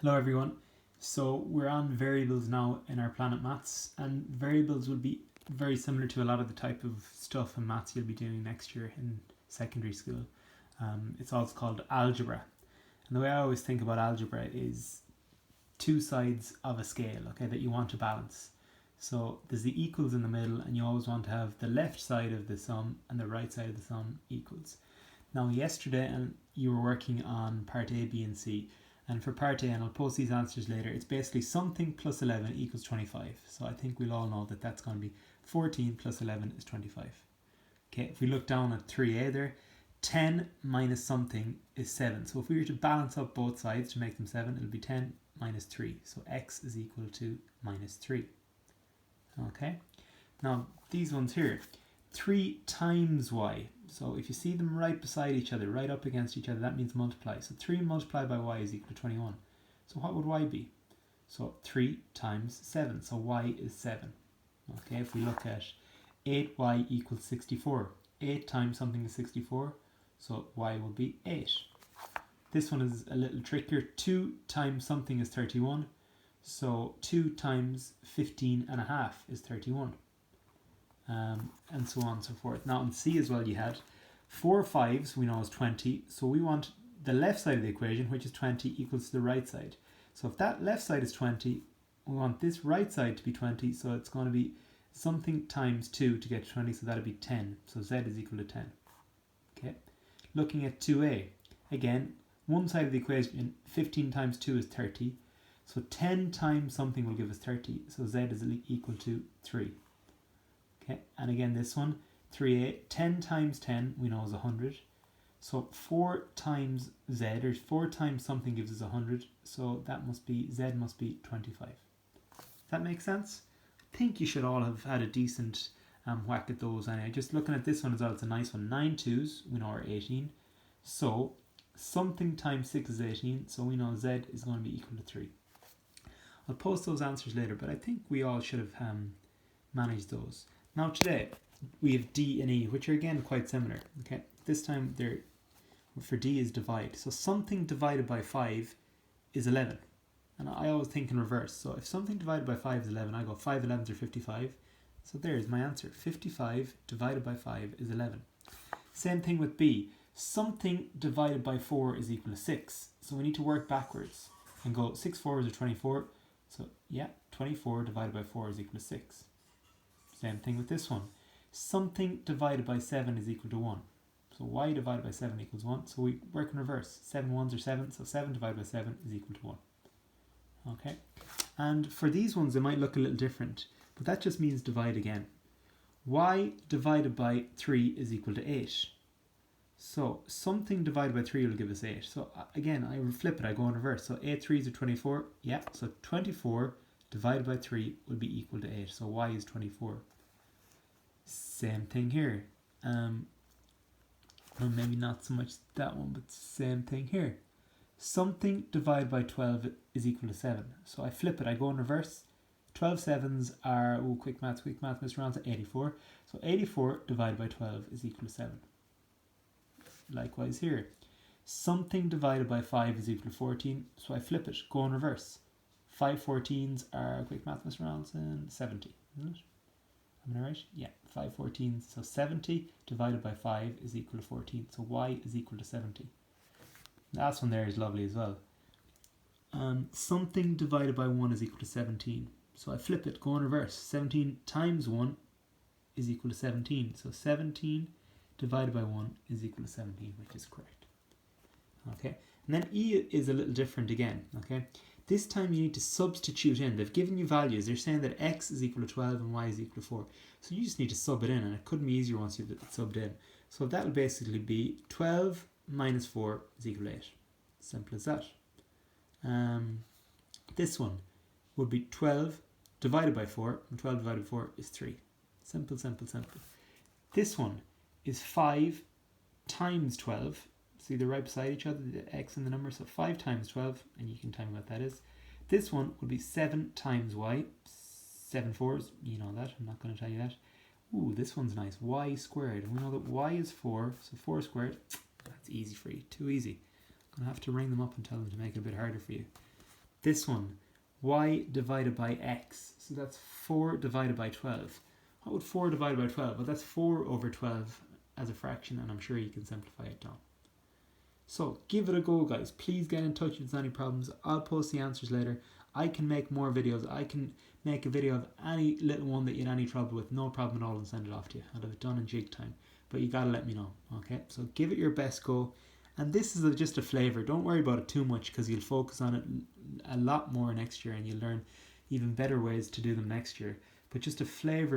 Hello everyone. So we're on variables now in our Planet Maths, and variables will be very similar to a lot of the type of stuff in maths you'll be doing next year in secondary school. It's also called algebra. And the way I always think about algebra is two sides of a scale, okay, that you want to balance. So there's the equals in the middle, and you always want to have the left side of the sum and the right side of the sum equals. Now yesterday, and you were working on part A, B and C, and for part A, and I'll post these answers later, it's basically something plus 11 equals 25. So I think we'll all know that that's going to be 14 plus 11 is 25. Okay, if we look down at 3A there, 10 minus something is 7. So if we were to balance up both sides to make them 7, it'll be 10 minus 3. So x is equal to minus 3. Okay, now these ones here, 3 times y. So if you see them right beside each other, right up against each other, that means multiply. So 3 multiplied by y is equal to 21. So what would y be? So 3 times 7. So y is 7. Okay, if we look at 8y equals 64. 8 times something is 64. So y will be 8. This one is a little trickier. 2 times something is 31. So 2 times 15 and a half is 31. And so on and so forth. Now in C as well you had 4 5s we know is 20, so we want the left side of the equation, which is 20, equals to the right side. So if that left side is 20, we want this right side to be 20, so it's going to be something times 2 to get to 20, so that'll be 10. So Z is equal to 10. Okay. Looking at 2A, again, one side of the equation, 15 times 2 is 30, so 10 times something will give us 30, so Z is equal to 3. Okay, and again this one, 3a, 10 times 10 we know is 100. So 4 times z, or 4 times something gives us 100, so that must be, z must be 25. Does that make sense? I think you should all have had a decent whack at those anyway. Just looking at this one as well, it's a nice one. 9 2s, we know are 18. So something times 6 is 18, so we know z is going to be equal to 3. I'll post those answers later, but I think we all should have managed those. Now today we have D and E, which are again quite similar. Okay, this time they're for D is divide. So something divided by 5 is 11, and I always think in reverse. So if something divided by 5 is 11, I go 5 11s are 55. So there's my answer. 55 divided by 5 is 11. Same thing with B. Something divided by 4 is equal to 6. So we need to work backwards and go 6 4s are 24. So yeah, 24 divided by 4 is equal to 6. Same thing with this one. Something divided by 7 is equal to 1. So y divided by 7 equals 1. So we work in reverse. 7 1s are 7. So 7 divided by 7 is equal to 1. Okay. And for these ones, they might look a little different. But that just means divide again. Y divided by 3 is equal to 8. So something divided by 3 will give us 8. So again, I flip it. I go in reverse. So 8 3s are 24. Yeah. So 24 divided by 3 will be equal to 8. So y is 24. Same thing here. Or maybe not so much that one, but same thing here. Something divided by 12 is equal to 7. So I flip it. I go in reverse. 12 sevens are, quick maths, Mr. Rounds, 84. So 84 divided by 12 is equal to 7. Likewise here. Something divided by 5 is equal to 14. So I flip it. Go in reverse. 5 14s are, quick maths, Mr. Rounds, and 70, isn't it? Am I right? Yeah, 5 14s. So 70 divided by 5 is equal to 14. So y is equal to 70. Last one there is lovely as well. Something divided by 1 is equal to 17. So I flip it, go in reverse. 17 times 1 is equal to 17. So 17 divided by 1 is equal to 17, which is correct. Okay, and then E is a little different again. Okay, this time you need to substitute in. They've given you values. They're saying that x is equal to 12 and y is equal to 4. So you just need to sub it in, and it couldn't be easier once you've subbed in. So that will basically be 12 minus 4 is equal to 8. Simple as that. This one would be 12 divided by 4, and 12 divided by 4 is 3. Simple, simple, simple. This one is 5 times 12. See, they're right beside each other, the x and the number, so 5 times 12, and you can tell me what that is. This one would be 7 times y, 7 4s, you know that, I'm not going to tell you that. Ooh, this one's nice, y squared, and we know that y is 4, so 4 squared, that's easy for you, too easy. I'm going to have to ring them up and tell them to make it a bit harder for you. This one, y divided by x. So that's 4 divided by 12. What would 4 divided by 12? Well, that's 4 over 12 as a fraction, and I'm sure you can simplify it down. So give it a go, guys. Please get in touch if there's any problems. I'll post the answers later. I can make more videos. I can make a video of any little one that you had any trouble with, no problem at all, and send it off to you. I'll have it done in jig time. But you gotta let me know, okay? So give it your best go. And this is just a flavour. Don't worry about it too much, because you'll focus on it a lot more next year, and you'll learn even better ways to do them next year. But just a flavour